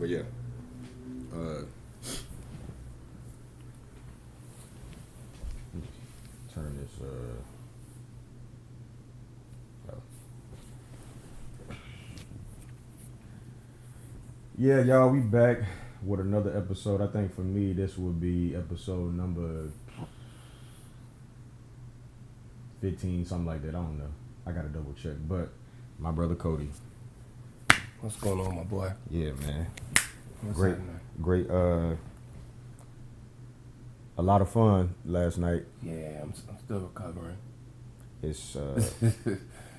But yeah. Turn this. Yeah, y'all, we back with another episode. I think for me, this would be episode number 15, something like that. I don't know. I gotta double check. But my brother Kote. What's going on, my boy? Yeah, man. What's Great, happening? great. A lot of fun last night. Yeah, I'm still recovering. It's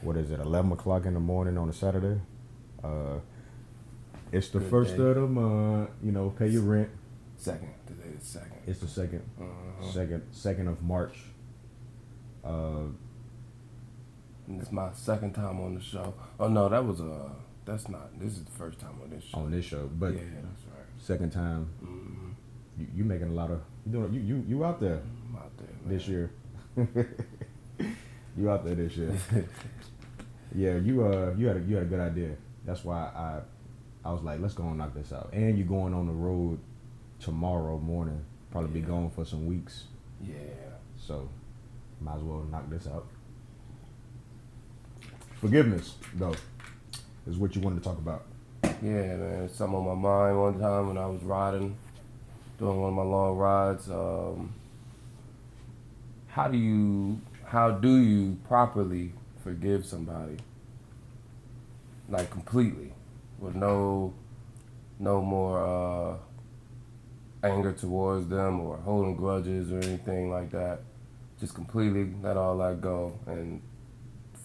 what is it? 11 o'clock in the morning on a Saturday. It's the Good first day. of the month. You know, pay your rent. Second. Today is second. It's the second, Uh-huh. second of March. And it's my second time on the show. Oh no, that's not. This is the first time on this show. On this show, but yeah, that's right. second time. Mm-hmm. You making a lot of you out there I'm out there, man. this year. You out there this year. Yeah, you had a good idea. That's why I was like, let's go and knock this out. And you're going on the road tomorrow morning. Probably be gone for some weeks. Yeah. So might as well knock this out. Forgiveness, though, is what you wanted to talk about. Yeah, man. It's something on my mind one time when I was riding, doing one of my long rides. How do you properly forgive somebody? Like completely, with no more anger towards them or holding grudges or anything like that. Just completely let all that go and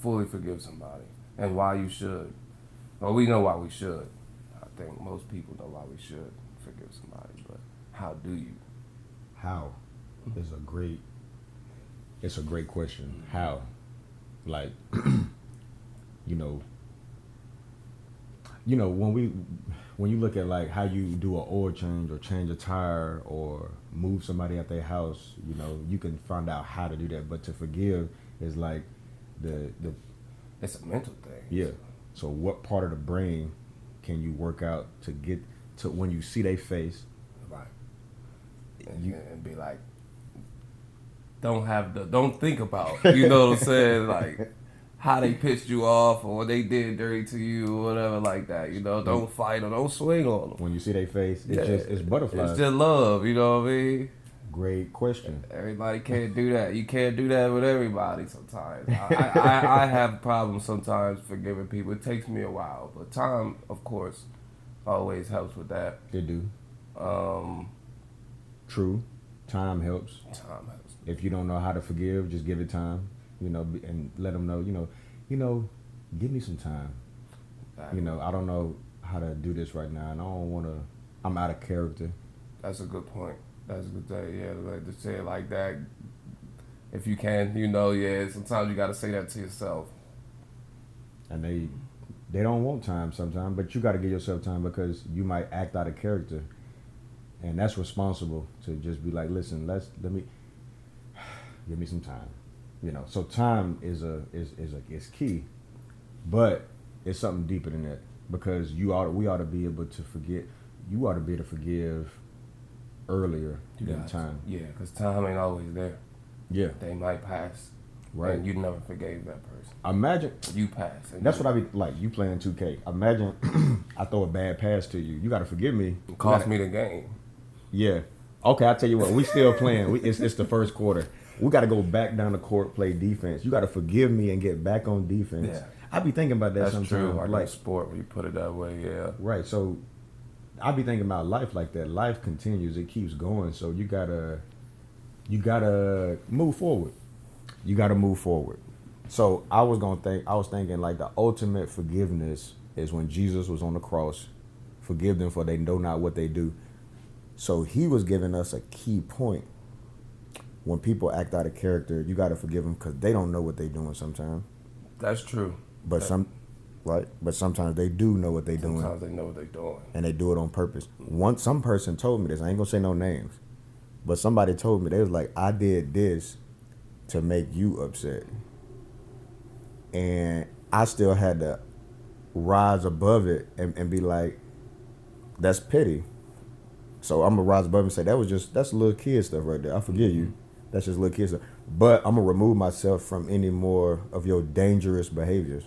fully forgive somebody. And why you should. Well, we know why we should. I think most people know why we should forgive somebody, but how do you? How is it's a great question. How? Like, when you look at like how you do an oil change or change a tire or move somebody at their house, you can find out how to do that. But to forgive is like the It's a mental thing. yeah. So what part of the brain can you work out to get to when you see their face? Right. And be like, don't think about, you know what I'm saying? Like, how they pissed you off or what they did dirty to you or whatever like that, Don't fight or don't swing on them. When you see their face, it's butterflies. It's just love, you know what I mean? Great question. Everybody can't do that. You can't do that with everybody sometimes. I have problems sometimes forgiving people. It takes me a while, but time, of course, always helps with that. It do. True. Time helps. Time helps. If you don't know how to forgive, just give it time, and let them know, give me some time. Exactly. I don't know how to do this right now, and I don't want to, I'm out of character. That's a good point. That's a good thing. Yeah, like to say it like that. If you can, sometimes you got to say that to yourself. And they don't want time sometimes, but you got to give yourself time because you might act out of character. And that's responsible to just be like, listen, let me give me some time, So time is key, but it's something deeper than that because we ought to be able to forget. You ought to be able to forgive earlier than time. Yeah, because time ain't always there. Yeah, they might pass. Right. And you never forgave that person. Imagine you pass. That's what I be like. You playing 2K. Imagine I throw a bad pass to you. You got to forgive me. It cost me the game. Yeah. Okay, I tell you what. We still playing. It's the first quarter. We got to go back down the court, play defense. You got to forgive me and get back on defense. Yeah. I be thinking about that sometimes. That's true. Like sport, when you put it that way, yeah. Right. So I be thinking about life like that. Life continues. It keeps going. So you gotta move forward. You gotta move forward. So I was thinking like the ultimate forgiveness is when Jesus was on the cross. Forgive them for they know not what they do. So he was giving us a key point. When people act out of character, you got to forgive them because they don't know what they're doing sometimes. That's true. But But sometimes they do know what they're doing. Sometimes they know what they're doing. And they do it on purpose. Some person told me this. I ain't going to say no names. But somebody told me, they was like, I did this to make you upset. And I still had to rise above it and be like, That's petty. So I'm gonna rise above and say that's little kid stuff right there. I forgive you. That's just little kid stuff. But I'm gonna remove myself from any more of your dangerous behaviors.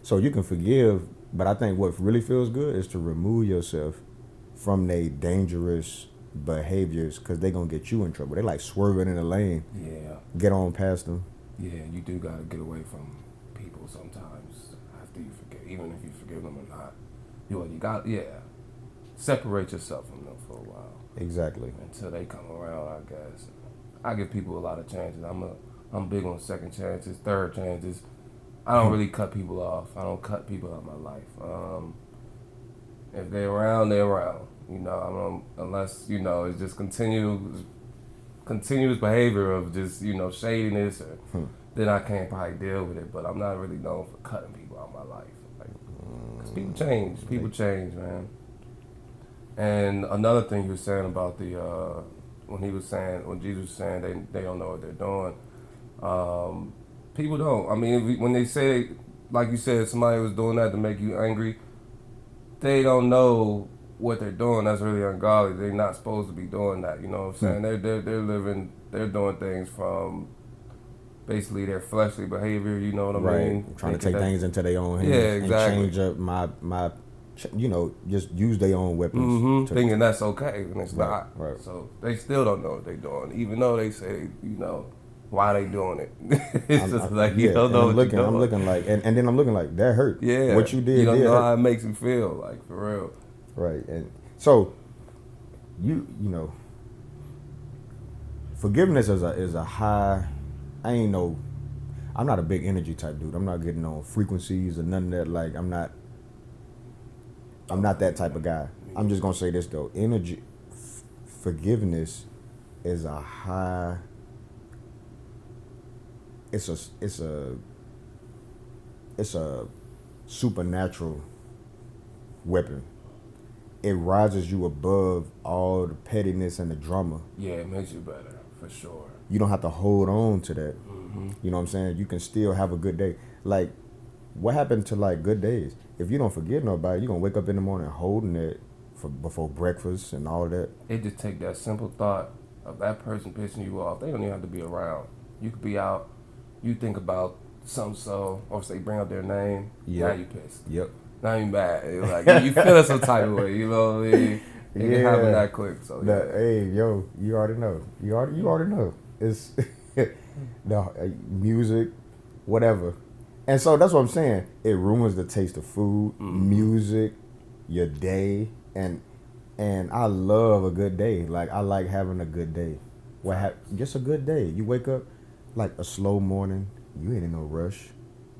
So you can forgive, but I think what really feels good is to remove yourself from their dangerous behaviors because they gonna get you in trouble. They like swerving in the lane. Yeah. Get on past them. Yeah, you do gotta get away from people sometimes after you forgive, even if you forgive them or not. You got separate yourself from them for a while. Exactly. Until they come around, I guess. I give people a lot of chances. I'm big on second chances, third chances. I don't really cut people off. I don't cut people out of my life. If they're around, they're around. Unless it's just continuous behavior of just shadiness, or then I can't probably deal with it. But I'm not really known for cutting people out of my life, because people change. People change, man. And another thing he was saying about when Jesus was saying they don't know what they're doing. People don't. I mean, when they say, like you said, somebody was doing that to make you angry, they don't know what they're doing. That's really ungodly. They're not supposed to be doing that. You know what I'm saying? They're doing things from basically their fleshly behavior. You know what I mean? Trying to take things into their own hands. Yeah, exactly. And change up my just use their own weapons. Thinking that's okay, and it's not. Right. So they still don't know what they're doing, even though they say, why they doing it. It's just like, you don't know what you're doing. I'm looking like, and then I'm looking like, that hurt. Yeah. What you did, you don't know hurt. how it makes you feel, like, for real. Right. And so, forgiveness is a high, I'm not a big energy type dude. I'm not getting on frequencies or none of that. Like, I'm not that type of guy. I'm just going to say this, though. Forgiveness is a high, it's a supernatural weapon. It rises you above all the pettiness and the drama. Yeah, it makes you better, for sure. You don't have to hold on to that. You know what I'm saying? You can still have a good day. Like, what happened to, like, good days? If you don't forgive nobody, you're going to wake up in the morning holding it before breakfast and all of that. It just take that simple thought of that person pissing you off. They don't even have to be around. You could be out, you think about something, or say bring up their name, now you pissed. Yep. Now you mad. It's like, you feel some type of way, you know what I mean? It can happen that quick. So hey, yo, you already know. You already know. It's the music, whatever. And so that's what I'm saying. It ruins the taste of food, music, your day, and I love a good day. Like, I like having a good day. Just a good day. You wake up like a slow morning. You ain't in no rush.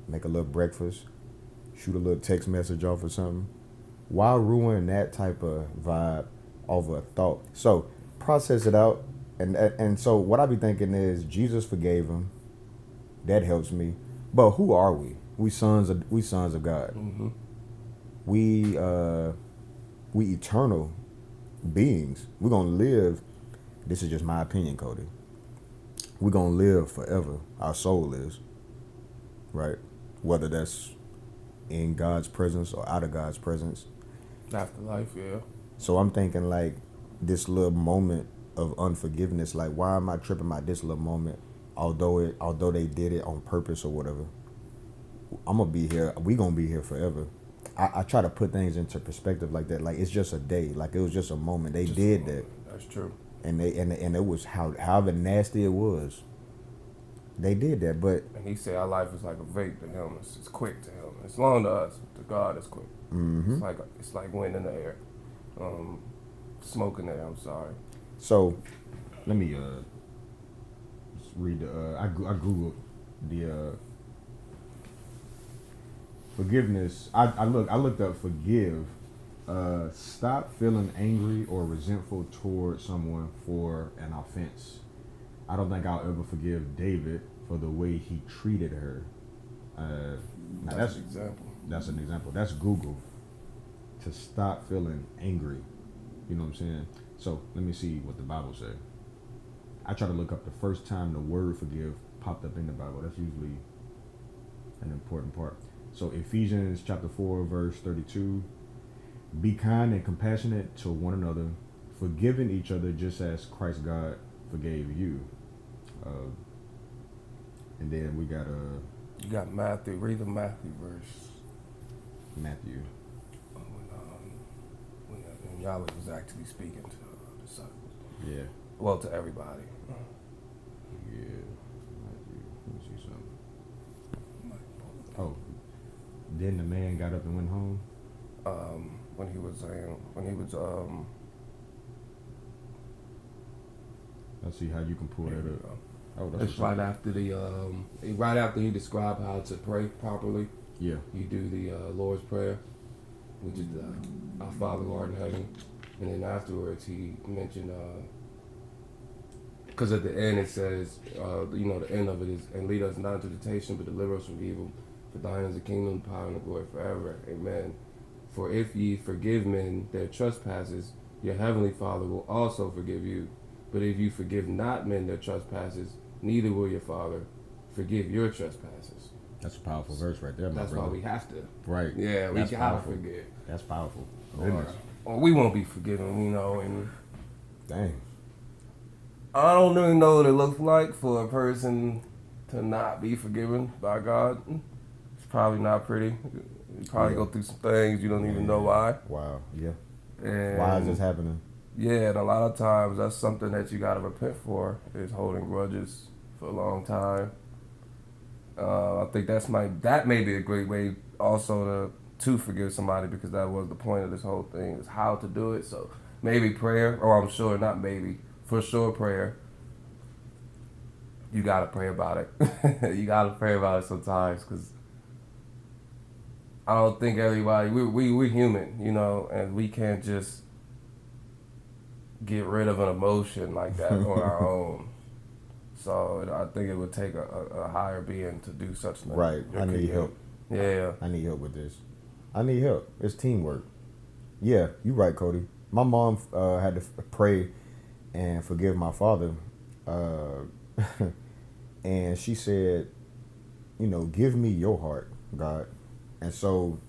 Make a little breakfast. Shoot a little text message off or something. Why ruin that type of vibe over a thought? So process it out. And so what I be thinking is Jesus forgave him. That helps me. But who are we? We sons of God. Mm-hmm. We eternal beings. We're gonna live. This is just my opinion, Kote. We're gonna live forever. Our soul is. Right? Whether that's in God's presence or out of God's presence. Afterlife, yeah. So I'm thinking, like, this little moment of unforgiveness, like, why am I tripping about this little moment? Although they did it on purpose or whatever, I'm gonna be here. We gonna be here forever. I try to put things into perspective like that. Like, it's just a day. Like, it was just a moment. They did that. That's true. And it was however nasty it was. They did that, but and he said our life is like a vape to him. It's quick to him. It's long to us. To God, it's quick. Mm-hmm. It's like wind in the air, smoke in the air. I'm sorry. So, let me read the. I googled the forgiveness. I looked up forgive. Stop feeling angry or resentful toward someone for an offense. I don't think I'll ever forgive David for the way he treated her. That's an example. That's an example. That's Google. To stop feeling angry. You know what I'm saying? So let me see what the Bible says. I try to look up the first time the word forgive popped up in the Bible. That's usually an important part. So Ephesians chapter 4, verse 32. Be kind and compassionate to one another, forgiving each other just as Christ God forgave you. Uh, and then we got You got Matthew. Read the Matthew verse. Matthew. When Yahweh was actually speaking to the disciples. Yeah. Well, to everybody. Yeah. Matthew. Let me see something. Oh, then the man got up and went home. When he was Let's see how you can pull that up. Oh, that's it's right after he described how to pray properly. Yeah. You do the Lord's Prayer, which is Our Father who art in heaven, and then afterwards he mentioned because at the end it says the end of it is, and lead us not into temptation but deliver us from evil, for thine is the kingdom, the power, and the glory forever. Amen. For if ye forgive men their trespasses, your heavenly Father will also forgive you. But if you forgive not men their trespasses, neither will your Father forgive your trespasses. That's a powerful verse right there, my That's brother. why we have to. Right. Yeah, we That's gotta powerful. forgive. That's powerful. Or we won't be forgiven, and Dang. I don't really know what it looks like for a person to not be forgiven by God. It's probably not pretty. You probably go through some things you don't even know why. Wow. Yeah. And Why is this happening? yeah, and a lot of times that's something that you gotta repent for, is holding grudges for a long time. I think that may be a great way also to forgive somebody, because that was the point of this whole thing, is how to do it. So maybe prayer, or I'm sure not maybe, for sure prayer. You gotta pray about it. You gotta pray about it sometimes, because I don't think everybody, we're human, and we can't just get rid of an emotion like that on our own. So I think it would take a higher being to do such things. Right. I need help. Yeah. I need help with this. I need help. It's teamwork. Yeah, you're right, Cody. My mom had to pray and forgive my father. And she said, give me your heart, God. And so,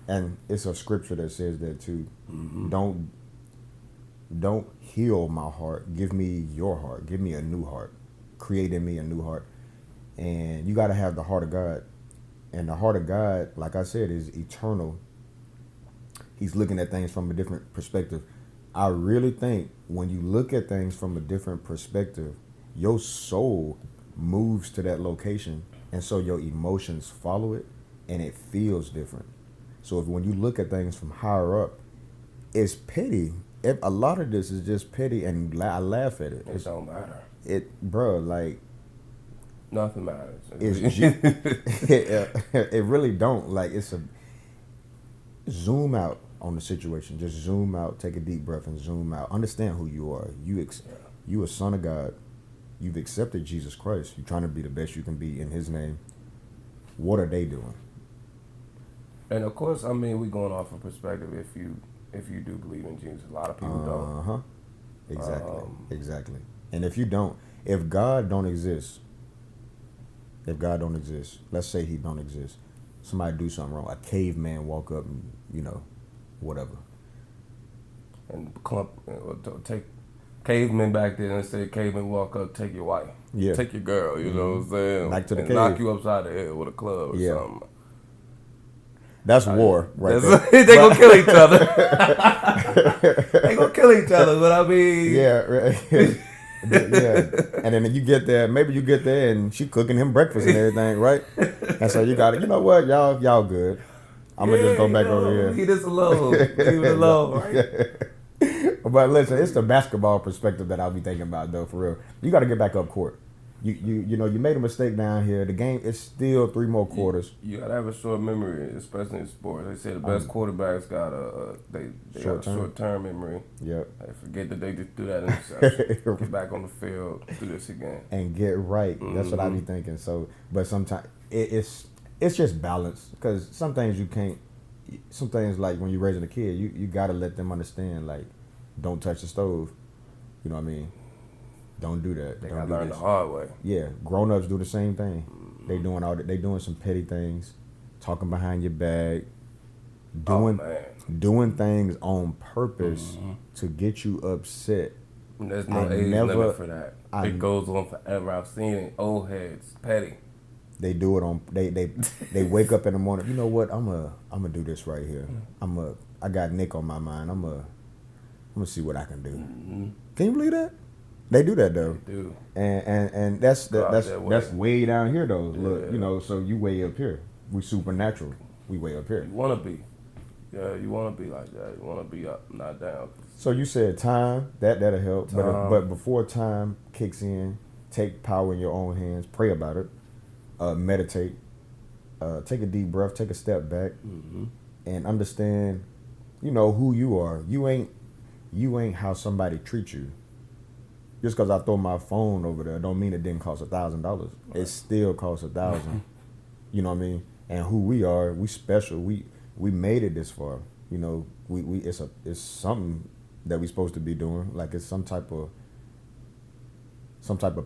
and it's a scripture that says that too. Mm-hmm. Don't heal my heart. Give me your heart. Give me a new heart. Create in me a new heart. And you got to have the heart of God. And the heart of God, like I said, is eternal. He's looking at things from a different perspective. I really think when you look at things from a different perspective, your soul moves to that location. And so your emotions follow it, and it feels different. So when you look at things from higher up, it's petty. A lot of this is just petty, and I laugh at it. It don't matter. Nothing matters. It really don't. Like, it's a zoom out on the situation. Just zoom out, take a deep breath, and zoom out. Understand who you are. You a son of God. You've accepted Jesus Christ. You're trying to be the best you can be in His name. What are they doing? And of course, I mean, we're going off of perspective. If you do believe in Jesus, a lot of people don't. Exactly. And if you don't, if God don't exist, let's say He don't exist, somebody do something wrong, a caveman walk up and, whatever. And take cavemen back then, let's say cavemen walk up, take your wife, take your girl, you know what I'm saying? Back to the cave. Knock you upside the head with a club or something. That's war, right there. They gonna kill each other. They gonna kill each other, but I mean... Yeah, right. Yeah, and then you get there, and she cooking him breakfast and everything, right? And so you got it. You know what, y'all good. I'm gonna just go back over here. Leave this alone. Leave it alone, right? But listen, it's the basketball perspective that I'll be thinking about, though. For real, you got to get back up court. You made a mistake down here. The game is still 3 more quarters. You gotta have a short memory, especially in sports. They say the best quarterbacks got a short-term memory. Yep. They forget that they just threw that interception. Get back on the field, do this again, and get right. That's what I be thinking. So, but sometimes it's just balance, because some things you can't. Some things, like when you're raising a kid, you gotta let them understand, like, don't touch the stove. You know what I mean? Don't do that. They gotta learn the hard way. Yeah, grown-ups do the same thing. They doing some petty things, talking behind your back, doing things on purpose to get you upset. There's no age limit for that. It goes on forever. I've seen it. Old heads, petty. They do it on. They wake up in the morning. You know what? I'm gonna do this right here. I got Nick on my mind. I'm gonna see what I can do. Can you believe that? They do that though. They do. And that's way down here though. Look, you know, so you way up here. We supernatural. We way up here. You wanna be. Yeah, you wanna be like that. You wanna be up, not down. So you said time, that'll help. But before time kicks in, take power in your own hands, pray about it, meditate, take a deep breath, take a step back, and understand, you know, who you are. You ain't how somebody treats you. Just because I throw my phone over there don't mean it didn't cost $1,000. It still costs $1,000. You know what I mean? And who we are, we special. We made it this far. You know, it's something that we supposed to be doing. Like it's some type of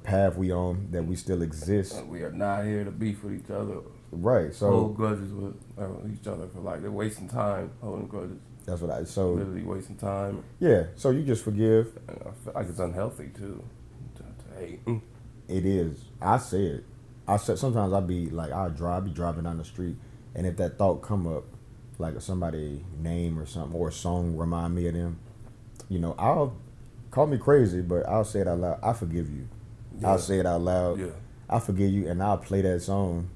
path we on that we still exist. We are not here to beef with each other. Right. So hold grudges with each other for like they're wasting time holding grudges. That's what literally wasting time. Yeah. So you just forgive. And I feel like it's unhealthy too to hate. It is. I said sometimes I be like I be driving down the street, and if that thought come up, like somebody name or something or a song remind me of them, you know, I'll call me crazy, but I'll say it out loud. I forgive you. Yeah. I'll say it out loud. Yeah. I forgive you, and I'll play that song.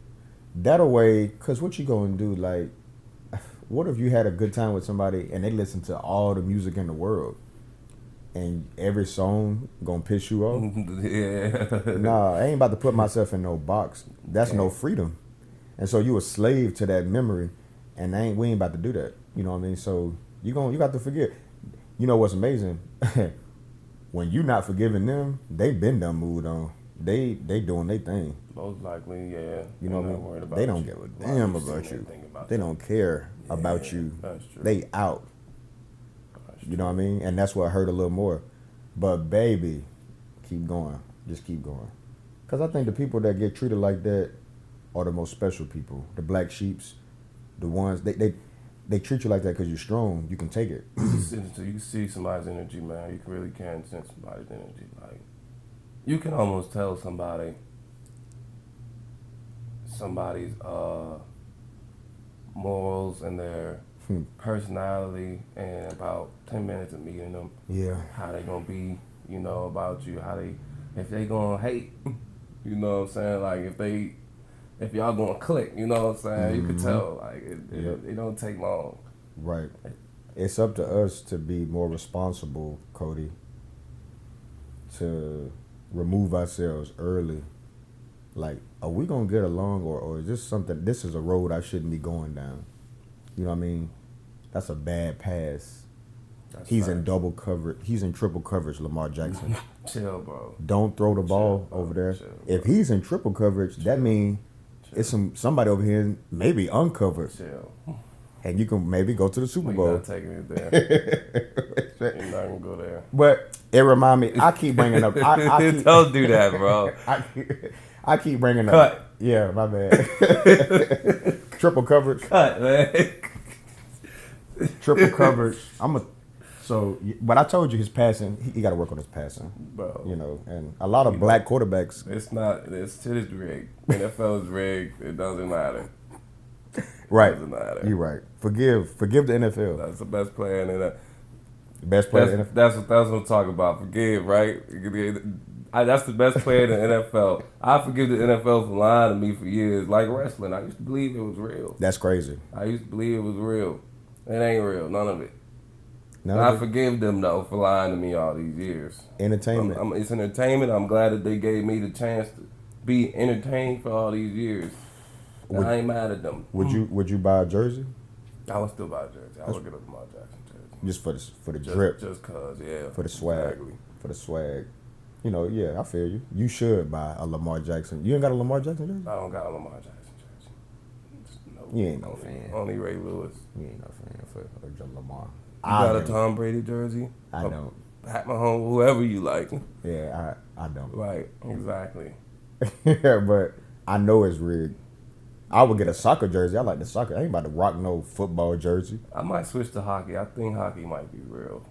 That way, cause what you gonna do? Like, what if you had a good time with somebody and they listen to all the music in the world, and every song gonna piss you off? Yeah. Nah, I ain't about to put myself in no box. That's no freedom. And so you a slave to that memory, and we ain't about to do that. You know what I mean? So you got to forgive. You know what's amazing? When you not forgiving them, they been done moved on. They doing their thing. Most likely, yeah. You know what I mean? They don't give a damn about you. They don't care about you. That's true. They out. You know what I mean? And that's what hurt a little more. But baby, keep going. Just keep going. Because I think the people that get treated like that are the most special people. The black sheeps, the ones, they treat you like that because you're strong. You can take it. You can see somebody's energy, man. You really can sense somebody's energy. Like, you can almost tell somebody's morals and their personality in about 10 minutes of meeting them. Yeah. How they gonna be, you know, about you. If they gonna hate, you know what I'm saying? Like if y'all gonna click, you know what I'm saying? You can tell. Like it don't take long. Right. It's up to us to be more responsible, Kote, to remove ourselves early. Like, are we gonna get along, or is this is a road I shouldn't be going down? You know what I mean? That's a bad pass. He's in double coverage. He's in triple coverage, Lamar Jackson. Chill, bro. Don't throw the ball over there. Chill, if he's in triple coverage, that means it's somebody over here maybe uncovered. Chill. And you can maybe go to the Super Bowl. You're not taking it there. You're not gonna go there. But it remind me. I keep bringing up. Don't do that, bro. I keep bringing up. Cut. Yeah, my bad. Triple coverage. Cut, man. Triple coverage. But I told you his passing. He got to work on his passing, bro. You know, and a lot of black quarterbacks. It's rigged. NFL is rigged. It doesn't matter. Right. It doesn't matter. You're right. Forgive the NFL. That's the best player in the best player in the NFL. That's what I'm talking about. Forgive, right? That's the best player in the NFL. I forgive the NFL for lying to me for years. Like wrestling, I used to believe it was real. That's crazy. I used to believe it was real. It ain't real. None of it. I forgive them, though, for lying to me all these years. Entertainment. It's entertainment. I'm glad that they gave me the chance to be entertained for all these years. I ain't mad at them. Would you buy a jersey? I would still buy a jersey. I would get a Lamar Jackson jersey. Just for the drip. Just cause, yeah. For the swag. Exactly. For the swag. You know, yeah, I feel you. You should buy a Lamar Jackson. You ain't got a Lamar Jackson jersey? I don't got a Lamar Jackson jersey. No, you ain't no fan. Only Ray Lewis. You ain't no fan for Lamar. You got a Tom Brady jersey? I don't. Pat Mahomes, whoever you like. Yeah, I don't. Right, exactly. Yeah, but I know it's rigged. I would get a soccer jersey. I like the soccer. I ain't about to rock no football jersey. I might switch to hockey. I think hockey might be real.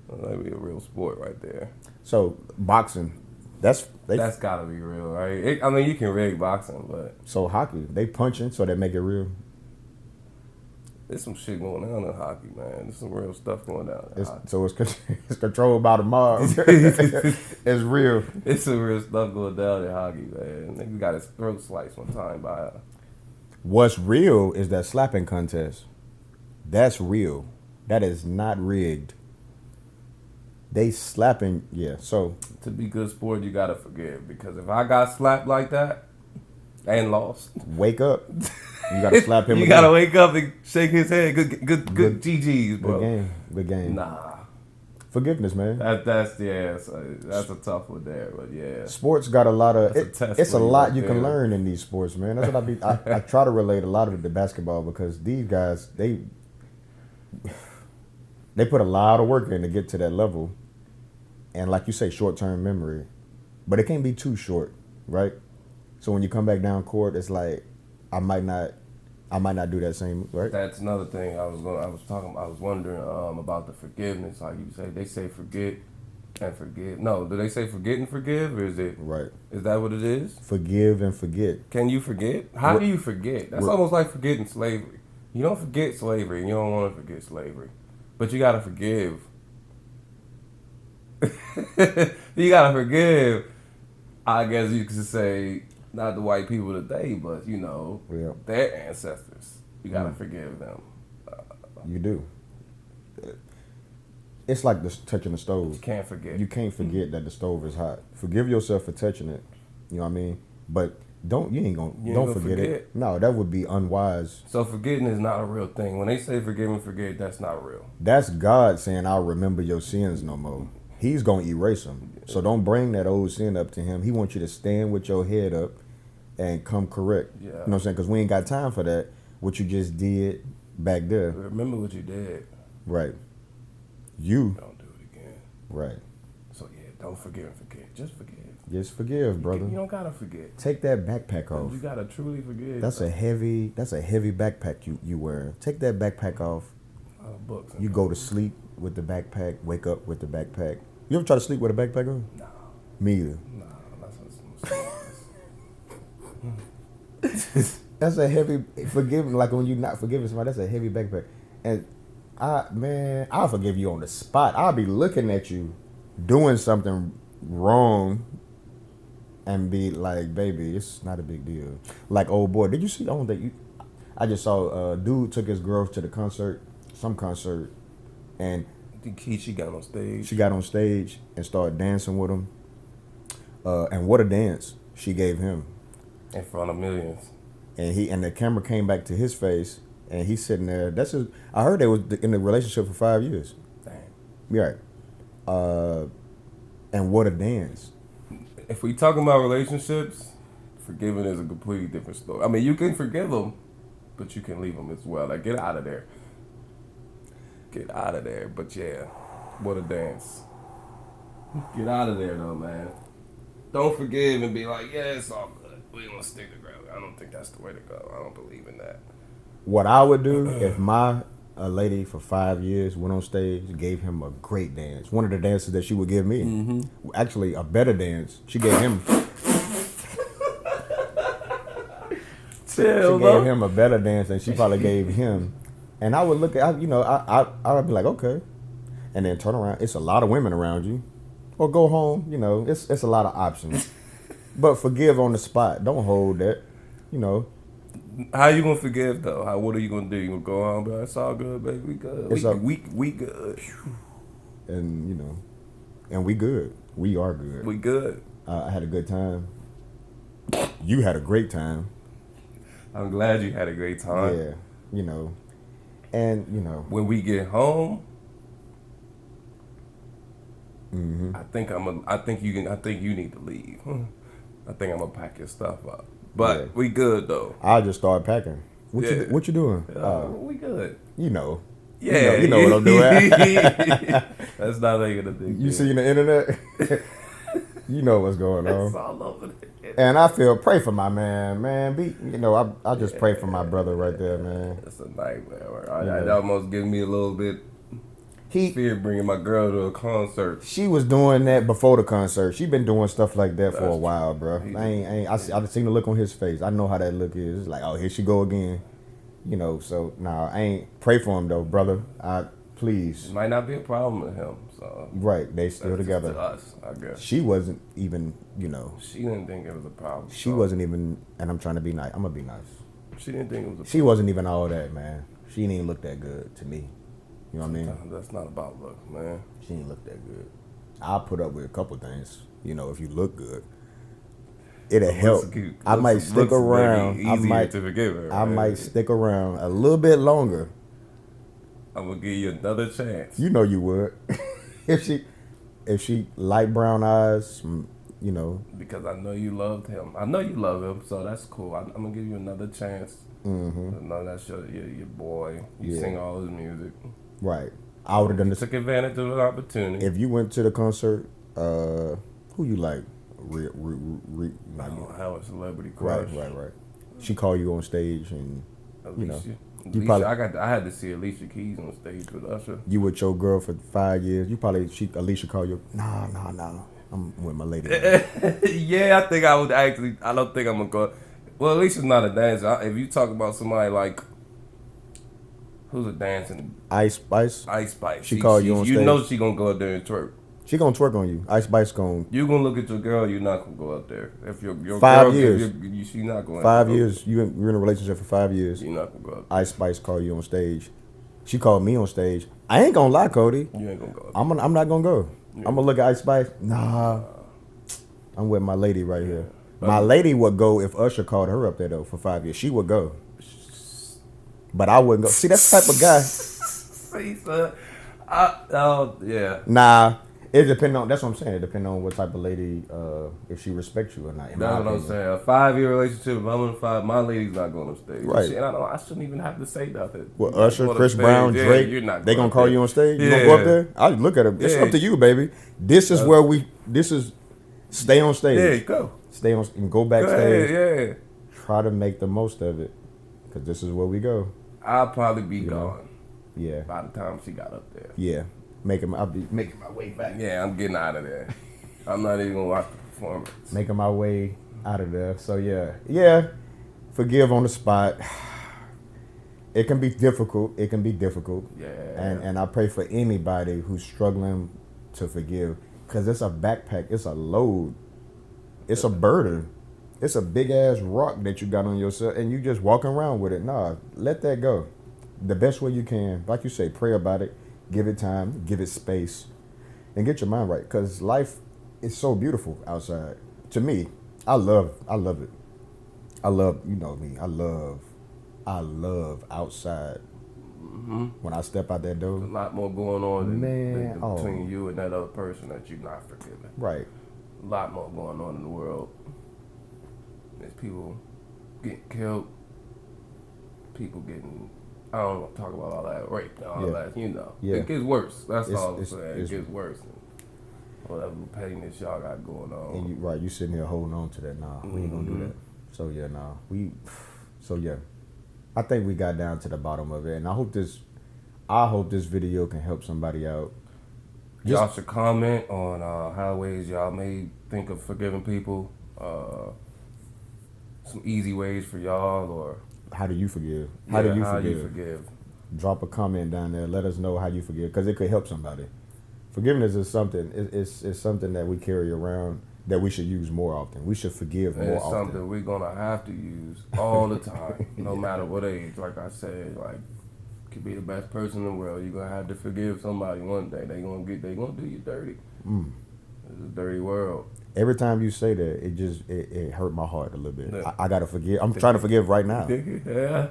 That might be a real sport right there. So boxing, that's gotta be real, right? I mean, you can rig boxing, but so hockey. They punching, so they make it real. there's some shit going on in hockey, man. There's some real stuff going down in hockey. So it's controlled by the mob. It's real. It's some real stuff going down in hockey, man. Nigga got his throat sliced one time by What's real is that slapping contest. That's real. That is not rigged. They slapping, yeah. So to be good sport, you gotta forgive. Because if I got slapped like that and lost, wake up. You gotta slap him. You gotta wake up and shake his head. Good GGs, bro. Good game. Nah. Forgiveness, man. That's a tough one there, but yeah. Sports got a lot of. It's a lot you can there. learn in these sports, man. That's what I try to relate a lot of it to basketball because these guys they put a lot of work in to get to that level, and like you say, short term memory, but it can't be too short, right? So when you come back down court, it's like I might not do that same, right? That's another thing I was wondering about the forgiveness. Like you say, they say forget and forgive. No, do they say forget and forgive, or is it right? Is that what it is? Forgive and forget. Can you forget? How do you forget? That's almost like forgetting slavery. You don't forget slavery, and you don't want to forget slavery, but you gotta forgive. You gotta forgive. I guess you could say. Not the white people today, but their ancestors. You gotta forgive them. You do. It's like touching the stove. You can't forget. You can't forget that the stove is hot. Forgive yourself for touching it. You know what I mean? But don't forget it. No, that would be unwise. So forgetting is not a real thing. When they say forgive and forget, that's not real. That's God saying, "I'll remember your sins no more." He's gonna erase them. So don't bring that old sin up to him. He wants you to stand with your head up and come correct. Yeah. You know what I'm saying? Because we ain't got time for that. What you just did back there. Remember what you did. Right. You. Don't do it again. Right. So yeah, don't forgive and forget. Just forgive. Just forgive, brother. You don't gotta forget. Take that backpack off. You gotta truly forgive. That's a heavy backpack you wear. Take that backpack off. Books. You go to sleep with the backpack. Wake up with the backpack. You ever try to sleep with a backpack on? No. Me either. No, that's what That's a heavy forgiving. Like when you're not forgiving somebody, that's a heavy backpack. And I'll forgive you on the spot. I'll be looking at you doing something wrong and be like, baby, it's not a big deal. Like, old boy, did you see? I just saw a dude took his girl to the some concert, and she got on stage. She got on stage and started dancing with him. And what a dance she gave him. In front of millions. And the camera came back to his face, and he's sitting there. I heard they was in a relationship for 5 years. Damn. Right. And what a dance. If we talking about relationships, forgiving is a completely different story. I mean, you can forgive them, but you can leave them as well. Like, get out of there. Get out of there. But yeah, what a dance. Get out of there, though, man. Don't forgive and be like, yeah, it's all good. We're going to stick together. I don't think that's the way to go. I don't believe in that. What I would do if a lady for 5 years went on stage, gave him a great dance. One of the dances that she would give me. Mm-hmm. Actually, a better dance. She gave him... She gave him a better dance than she probably gave him. And I would look at, I would be like, okay. And then turn around. It's a lot of women around you. Or go home. It's a lot of options. But forgive on the spot. Don't hold that. How you gonna forgive though? What are you gonna do? You gonna go home and be like, it's all good, baby. We good. We good. And and we good. We are good. We good. I had a good time. You had a great time. I'm glad you had a great time. Yeah. And when we get home, mm-hmm. I think you need to leave. I think I'm gonna pack your stuff up. But we good though. I'll just start packing. What you doing? We good. Yeah, you know what I'm doing. That's not making a big deal. You see the internet? You know what's going on. It's all over the internet. And I feel pray for my man. I just pray for my brother right there, man. It's a nightmare. Yeah. It almost gives me a little bit fear bringing my girl to a concert. She was doing that before the concert. She been doing stuff like that for a That's while, bro. I seen the look on his face. I know how that look is. It's like, oh, here she go again. So I ain't pray for him though, brother. Please. It might not be a problem with him. So right, they still together. To us, I guess. She wasn't even, She didn't think it was a problem. She wasn't even, and I'm trying to be nice. I'm gonna be nice. She didn't think it was a problem. She wasn't even all that, man. She didn't even look that good to me. You know what I mean? That's not about look, man. She didn't look that good. I'll put up with a couple things, if you look good. It'll help. I might stick around. I might stick around a little bit longer. I'm gonna give you another chance. You know you would. if she light brown eyes, Because I know you loved him. I know you love him, so that's cool. I'm gonna give you another chance. I know that's your boy. You sing all his music. Right. I would have done this. Took advantage of an opportunity. If you went to the concert, who you like? I don't have a celebrity crush. Right. She called you on stage, and Alicia. you probably. I had to see Alicia Keys on stage with Usher. You with your girl for 5 years. Alicia called you. No. I'm with my lady. Yeah, I think I would actually. I don't think I'm gonna go. Well, Alicia's not a dancer. If you talk about somebody like who's a dancing Ice Spice. She called you on stage. You know she gonna go up there and twerk. She gonna twerk on you. Ice Spice gonna. You gonna look at your girl. You're not gonna go up there. If your 5 girl, years. She's not going. 5 years. You're in a relationship for 5 years. You're not gonna go up there. Ice Spice called you on stage. She called me on stage. I ain't gonna lie, Cody. You ain't gonna go. I'm not gonna go. I'm gonna look at Ice Spice. Nah. I'm with my lady right here. My lady would go if Usher called her up there though for 5 years. She would go. But I wouldn't go. See, that's the type of guy. See, son. Yeah. Nah. It depends on. That's what I'm saying. It depends on what type of lady, if she respects you or not. That's what I'm saying. A 5-year relationship. If I'm in 5, my lady's not going on stage. Right. And I shouldn't even have to say nothing. Well, Usher, Chris Brown, Drake. You're not. They gonna call you on stage. You Yeah. gonna go up there? I look at it. It's up to you, baby. This is where we. This is. Stay on stage. Yeah, go. Stay on and go backstage. Go ahead, yeah. Try to make the most of it, cause this is where we go. I'll probably be gone. Yeah. By the time she got up there. Yeah. I'll be making my way back. Yeah, I'm getting out of there. I'm not even gonna watch the performance. Making my way out of there. So yeah. Forgive on the spot. It can be difficult. Yeah. And I pray for anybody who's struggling to forgive, cause it's a backpack. It's a load. It's a burden. It's a big ass rock that you got on yourself, and you just walking around with it. Nah, let that go. The best way you can, like you say, pray about it. Give it time, give it space, and get your mind right. Cause life is so beautiful outside. To me, I love it. I love, you know me. I love outside. Mm-hmm. When I step out that door, a lot more going on than between oh. you and that other person that you're not forgiving. Right. A lot more going on in the world. There's people getting killed, people getting. I don't want to talk about all that rape and all that, Yeah. It gets worse. That's all I'm saying. It gets worse. Whatever pettiness y'all got going on. And you sitting here holding on to that. Nah, we ain't gonna do that. So yeah, I think we got down to the bottom of it, and I hope this video can help somebody out. Y'all should comment on how ways y'all may think of forgiving people. Some easy ways for y'all, or how do you forgive? How do you forgive? Drop a comment down there. Let us know how you forgive, because it could help somebody. Forgiveness is something. It's something that we carry around that we should use more often. We should forgive more often. It's something we're gonna have to use all the time, no matter what age. Like I said, could be the best person in the world. You're gonna have to forgive somebody one day. They gonna do you dirty. It's a dirty world. Every time you say that, it hurt my heart a little bit. Yeah. I gotta forgive. I'm trying to forgive right now. Yeah.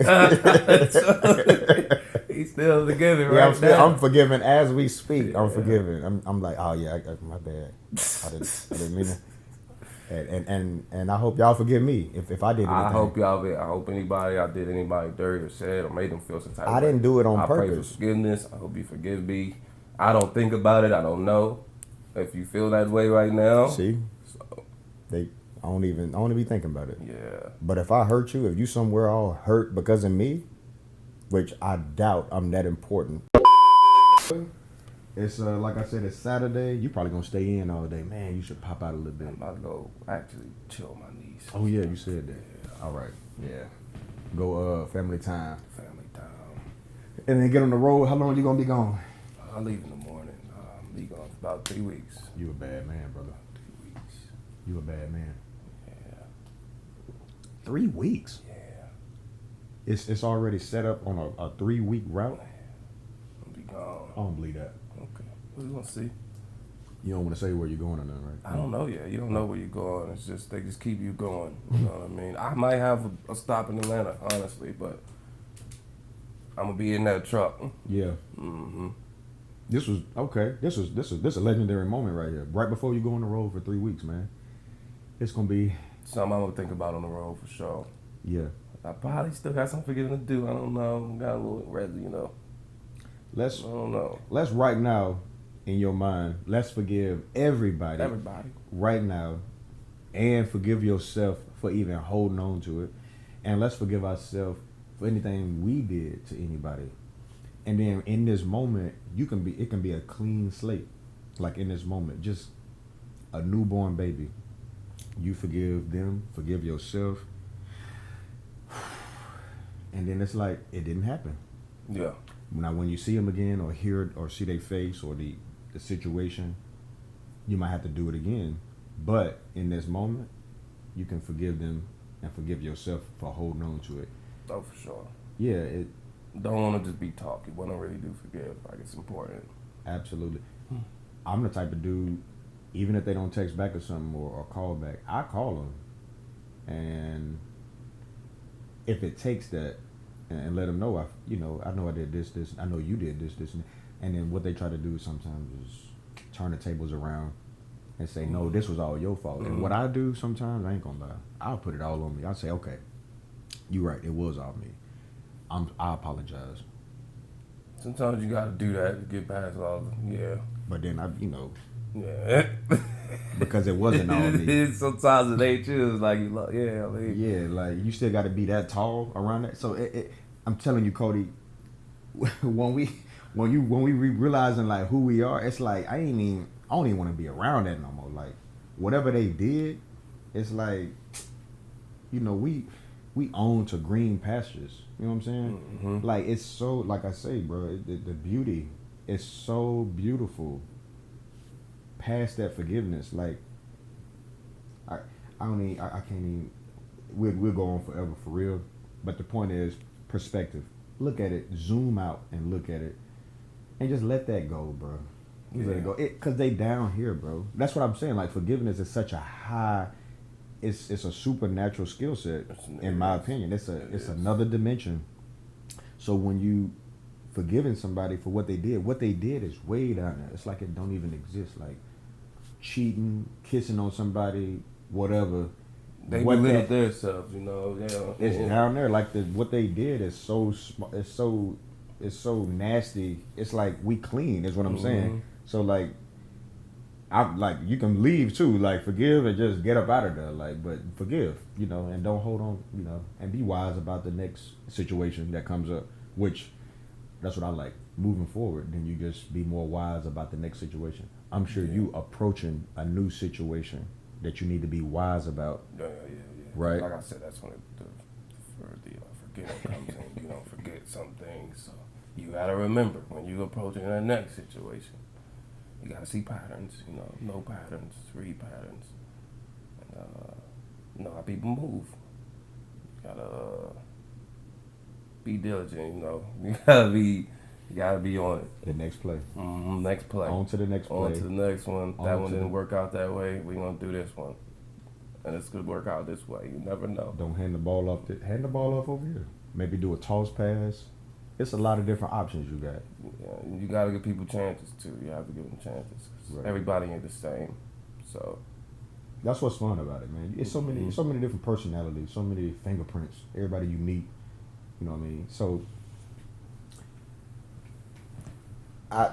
He's still forgiving right now. I'm forgiving as we speak. Yeah. I'm forgiving. I'm like, oh yeah, my bad. I didn't mean it. And I hope y'all forgive me if I did anything. I hope anybody I did anybody dirty or said or made them feel some type of way. I didn't do it on purpose. I pray for forgiveness. I hope you forgive me. I don't think about it. I don't know if you feel that way right now. See, I don't even be thinking about it. Yeah. But if I hurt you, if you somewhere all hurt because of me, which I doubt I'm that important. It's like I said, it's Saturday. You probably gonna stay in all day, man. You should pop out a little bit. I'm about to go actually chill my knees. Oh yeah, you said that. Yeah. All right, yeah. Go family time, Family time. and then get on the road. How long you gonna be gone? I leave in the morning. Be gone for about 3 weeks. You a bad man, brother. 3 weeks. You a bad man. Yeah. 3 weeks. Yeah. It's already set up on a 3-week route. I'll be gone. I don't believe that. Okay. We're gonna see. You don't want to say where you're going or nothing, right? I don't know yet. You don't know where you're going. It's just they just keep you going. You know what I mean? I might have a stop in Atlanta, honestly, but I'm gonna be in that truck. Yeah. Mm-hmm. This was okay. This is a legendary moment right here. Right before you go on the road for 3 weeks, man. It's gonna be Something I'm gonna think about on the road for sure. yeah. I probably still got some forgiving to do. I don't know. Got a little ready, you know. I don't know. Let's right now in your mind. Let's forgive everybody. Everybody. Right now, and forgive yourself for even holding on to it, and let's forgive ourselves for anything we did to anybody. And then in this moment, it can be a clean slate. Like in this moment, just a newborn baby. You forgive them, forgive yourself, and then it's like it didn't happen. Yeah. Now, when you see them again, or hear or see their face, or the situation, you might have to do it again. But in this moment, you can forgive them and forgive yourself for holding on to it. Oh, for sure. Yeah, it Don't want to just be talk. You want to really do forgive. Like, it's important. absolutely. I'm the type of dude, even if they don't text back or something or call back, I call them, and if it takes that, and let them know I know I did this, I know you did this, and then what they try to do sometimes is turn the tables around and say, no, this was all your fault. And what I do sometimes, I ain't gonna lie, I'll put it all on me. I'll say, okay, you right, it was all me. I apologize. Sometimes you got to do that to get past all the, yeah. But then Yeah. because it wasn't all me. Sometimes it ain't you. It's like, yeah, I mean. Yeah, like you still got to be that tall around that. So I'm telling you, Cody, when we realizing like who we are, it's like I don't even want to be around that no more. Like whatever they did, it's like we own to green pastures. You know what I'm saying? Mm-hmm. Like it's so, like I say, bro, the beauty is so beautiful. Past that forgiveness, like I can't even. We'll go on forever for real. But the point is perspective. Look at it, zoom out and look at it, and just let that go, bro. Let it go. Cause they down here, bro. That's what I'm saying. Like forgiveness is such a high. It's a supernatural skill set, in my opinion. It's another dimension. So when you forgiving somebody for what they did is way down there. It's like it don't even exist. Like cheating, kissing on somebody, whatever. They belittle themselves, Yeah. It's down there. Like what they did is it's so nasty. It's like we clean is what I'm saying. So like you can leave too, like forgive and just get up out of there, like, but forgive, and don't hold on, and be wise about the next situation that comes up, which that's what I like. Moving forward, then you just be more wise about the next situation. I'm sure you approaching a new situation that you need to be wise about. Yeah. Right? Like I said, that's when the forgetting comes in. You don't forget some things, so you gotta remember when you approaching the next situation. You gotta see patterns, know patterns, read patterns, and know how people move. You gotta be diligent, You gotta be on it. The next play. Next play. On to the next play. On to the next one. That one didn't work out that way. We're gonna do this one, and it's gonna work out this way. You never know. Don't hand the ball off. Hand the ball off over here. Maybe do a toss pass. It's a lot of different options you got. Yeah, you gotta give people chances too. You have to give them chances. Right. Everybody ain't the same, so that's what's fun about it, man. It's so many different personalities, so many fingerprints. Everybody unique. You know what I mean? So I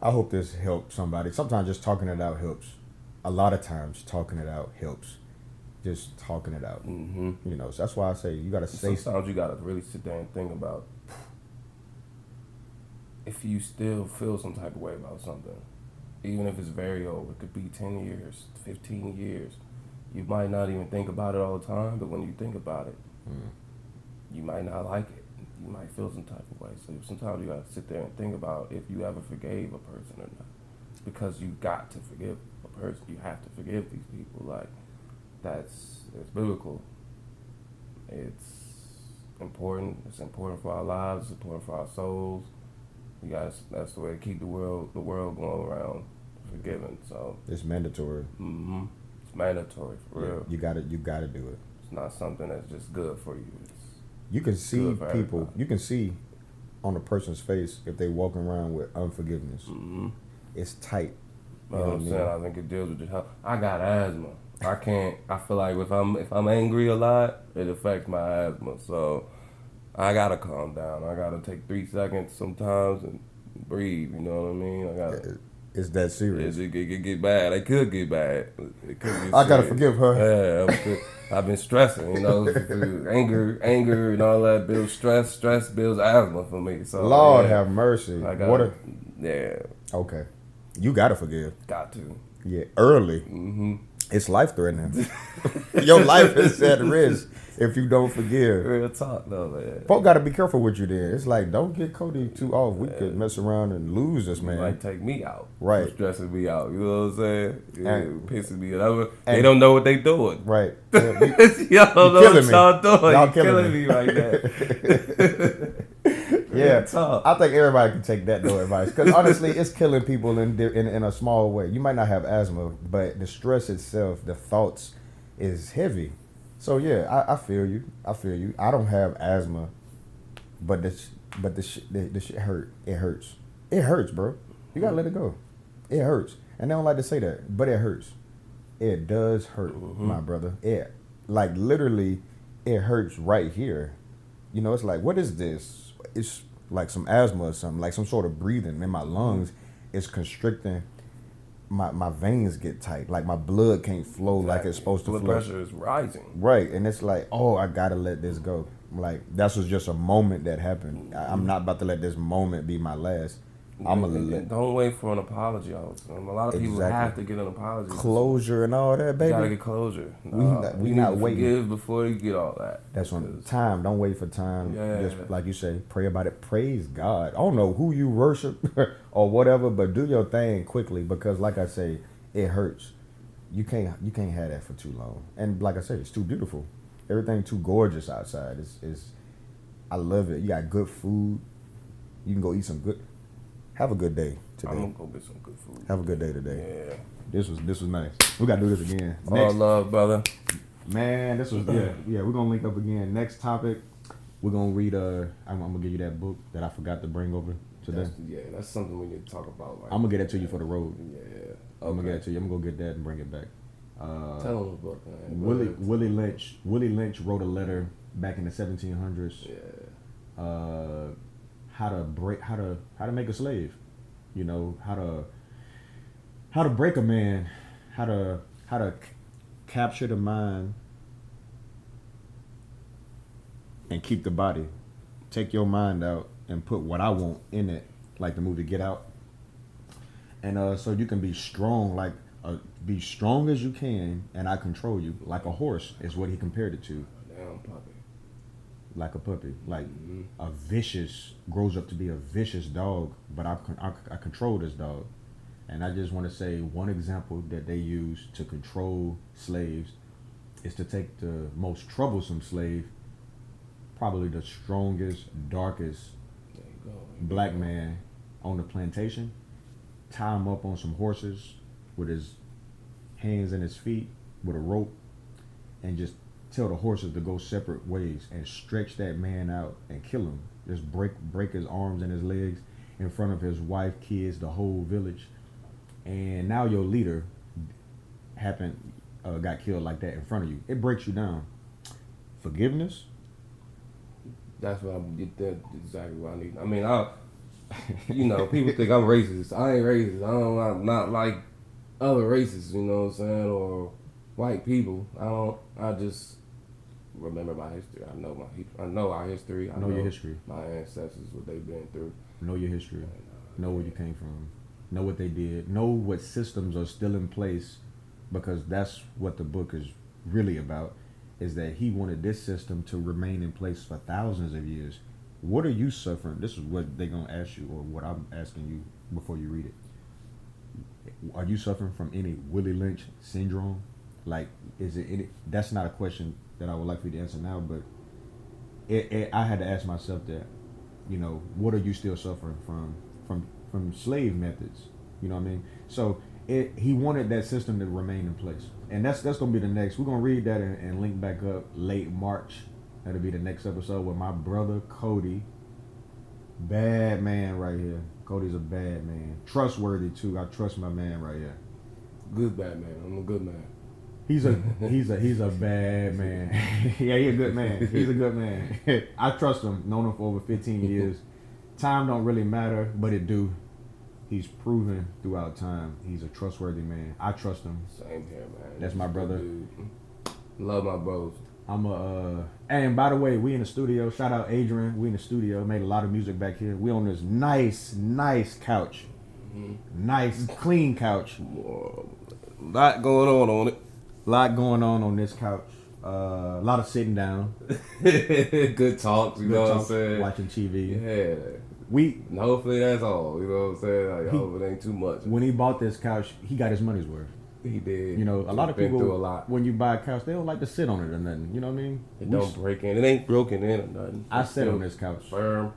hope this helps somebody. Sometimes just talking it out helps. A lot of times talking it out helps. just talking it out. Mm-hmm. You know, so that's why I say you gotta say. Sometimes you gotta really sit there and think about if you still feel some type of way about something, even if it's very old. It could be 10 years, 15 years. You might not even think about it all the time, but when you think about it, you might not like it. You might feel some type of way. So sometimes you gotta sit there and think about if you ever forgave a person or not. Because you got to forgive a person. You have to forgive these people. Like, it's biblical. It's important. It's important for our lives. It's important for our souls. You guys, that's the way to keep the world going around, forgiving. So it's mandatory. Mm-hmm. It's mandatory for real. You gotta do it. It's not something that's just good for you. You can see people. Everybody. You can see on a person's face if they walking around with unforgiveness. Mm-hmm. It's tight. You know what I'm saying? I think it deals with your health. I got asthma. I can't. I feel like if I'm angry a lot, it affects my asthma. So I gotta calm down. I gotta take 3 seconds sometimes and breathe. You know what I mean? I gotta. It's that serious. It could get bad. It could get bad. It could get I gotta forgive her. Yeah, I've been stressing. You know, anger, and all that builds stress. Stress builds asthma for me. So Lord have mercy. Yeah. Okay. You gotta forgive. Got to. Yeah, early. Mm-hmm. It's life threatening. Your life is at risk if you don't forgive. Real talk, though, man. Folk gotta be careful with you then. It's like, don't get Kote too off. We could mess around and lose this man. Might take me out. Right. Stressing me out. You know what I'm saying? Yeah, pissing me out. They don't know what they doing. Right. Y'all don't know what y'all doing. Y'all killing me right now. Yeah, I think everybody can take that though advice because honestly, it's killing people in a small way. You might not have asthma, but the stress itself, the thoughts, is heavy. So yeah, I feel you. I don't have asthma, but the shit hurt. It hurts. It hurts, bro. You gotta let it go. It hurts, and they don't like to say that, but it hurts. It does hurt, my brother. It like literally, it hurts right here. You know, it's like, what is this? It's like some asthma or something, like some sort of breathing in my lungs. It's constricting. My veins get tight. Like my blood can't flow like it's supposed to flow. Blood pressure is rising. Right, and it's like, oh, I gotta let this go. Like that was just a moment that happened. I'm not about to let this moment be my last. Don't wait for an apology all the time. A lot of people have to get an apology. Closure and all that, baby. You gotta get closure. We not waiting. Forgive before you get all that. That's on time. Don't wait for time. Yeah. Just like you say, pray about it. Praise God. I don't know who you worship or whatever, but do your thing quickly because, like I say, it hurts. You can't have that for too long. And like I say, it's too beautiful. Everything too gorgeous outside. I love it. You got good food. You can go eat some good. Have a good day today. I'm gonna go get some good food. Have a good day today. Yeah. This was nice. We gotta do this again. All love, brother. Man, this was yeah. We're gonna link up again. Next topic, we're gonna read. I'm gonna give you that book that I forgot to bring over today. That's something we need to talk about. Right I'm gonna get it to you for the road. Yeah. Okay. I'm gonna get it to you. I'm gonna go get that and bring it back. Tell them the book, man. Willie Lynch wrote a letter back in the 1700s. Yeah. How to make a slave, you know, how to break a man, how to capture the mind and keep the body. Take your mind out and put what I want in it, like the movie Get Out. And so you can be strong, be strong as you can, and I control you like a horse is what he compared it to. Damn puppy. Like a puppy, like a vicious grows up to be a vicious dog, but I control this dog, and I just want to say one example that they use to control slaves is to take the most troublesome slave, probably the strongest, darkest black man on the plantation, tie him up on some horses with his hands and his feet with a rope, and just tell the horses to go separate ways and stretch that man out and kill him. Just break his arms and his legs in front of his wife, kids, the whole village. And now your leader got killed like that in front of you. It breaks you down. Forgiveness. That's what that's exactly what I need. I mean, people think I'm racist. I ain't racist. I'm not like other races, you know what I'm saying? Or white people. I just remember my history. I know our history. I Know your history. My ancestors, what they've been through. Know your history. Know where you came from. Know what they did. Know what systems are still in place, because that's what the book is really about, is that he wanted this system to remain in place for thousands of years. What are you suffering? This is what they're going to ask you, or what I'm asking you before you read it. Are you suffering from any Willie Lynch syndrome? Like, is it any? That's not a question that I would like for you to answer now, but I had to ask myself that, what are you still suffering from slave methods? You know what I mean? So he wanted that system to remain in place, and that's gonna be the next. We're gonna read that and link back up late March. That'll be the next episode with my brother Kote. Bad man right here. Cody's a bad man. Trustworthy too. I trust my man right here. Good bad man. I'm a good man. He's a bad man. Yeah, he's a good man. He's a good man. I trust him. Known him for over 15 years. Time don't really matter, but it do. He's proven throughout time he's a trustworthy man. I trust him. Same here, man. That's my brother. Dude. Love my bros. And by the way, we in the studio. Shout out Adrian. We in the studio. Made a lot of music back here. We on this nice couch. Mm-hmm. Nice, clean couch. Lot going on it. Lot going on this couch. A lot of sitting down. Good talks, you know what I'm saying? Watching TV. Yeah. And hopefully that's all, you know what I'm saying? Like, I hope it ain't too much. When he bought this couch, he got his money's worth. He did. A lot of people, through a lot. When you buy a couch, they don't like to sit on it or nothing. You know what I mean? It don't break in. It ain't broken in or nothing. I sat on this couch. Firm.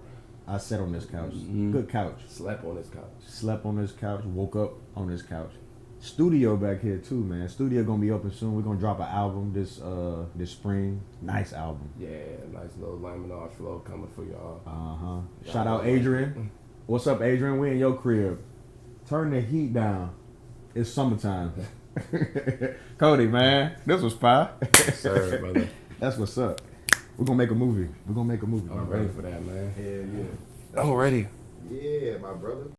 I sat on this couch. Mm-hmm. Good couch. Slept on this couch. Slept on this couch. Woke up on this couch. Studio back here too, man. Studio gonna be open soon. We're gonna drop an album this spring. Nice album. Yeah, nice little laminar flow coming for y'all. Shout out Adrian. What's up, Adrian? We in your crib. Turn the heat down. It's summertime. Kote, man, this was fire. Sir, brother. That's what's up. We're gonna make a movie. I'm ready for that, man. Yeah. I'm ready. Yeah, my brother.